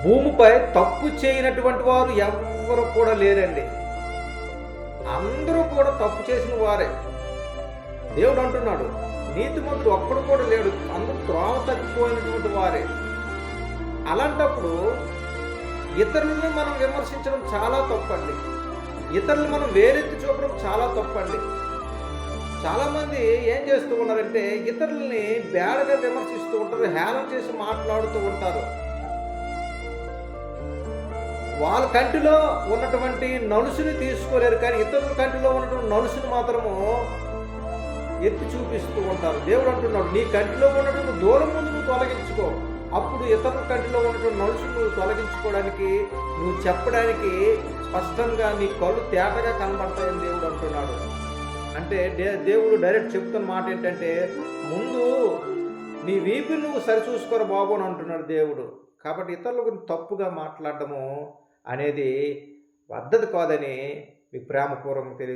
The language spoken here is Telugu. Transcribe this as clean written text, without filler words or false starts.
భూమిపై తప్పు చేయనటువంటి వారు ఎవ్వరు కూడా లేరండి. అందరూ కూడా తప్పు చేసిన వారే. దేవుడు అంటున్నాడు, నీతిమంతుడు ఒక్కడు కూడా లేడు, అందరూ త్రోవ తప్పిపోయినటువంటి వారే. అలాంటప్పుడు ఇతరులను మనం విమర్శించడం చాలా తప్పండి. ఇతరులు మనం వేరెత్తి చూపడం చాలా తప్పండి. చాలామంది ఏం చేస్తూ ఉన్నారంటే ఇతరులని బేడగా విమర్శిస్తూ ఉంటారు, హేళన చేసి మాట్లాడుతూ ఉంటారు. వాళ్ళ కంటిలో ఉన్నటువంటి నలుసుని తీసుకోలేరు, కానీ ఇతరుల కంటిలో ఉన్నటువంటి నలుసుని మాత్రము ఎత్తి చూపిస్తూ ఉంటారు. దేవుడు అంటున్నాడు, నీ కంటిలో ఉన్నటువంటి దూరం ముందు నువ్వు తొలగించుకో, అప్పుడు ఇతరుల కంటిలో ఉన్నటువంటి నలుసుని నువ్వు తొలగించుకోవడానికి, నువ్వు చెప్పడానికి స్పష్టంగా నీ కళ్ళు తేటగా కనబడతాయని దేవుడు అంటున్నాడు. అంటే దేవుడు డైరెక్ట్ చెప్తున్న మాట ఏంటంటే, ముందు నీ వీపుని నువ్వు సరిచూసుకోరు బాబు అని అంటున్నాడు దేవుడు. కాబట్టి ఇతరుల గురించి తప్పుగా మాట్లాడటము అనేది పద్ధతి కాదని మీకు ప్రేమపూర్వకంగా తెలియదు.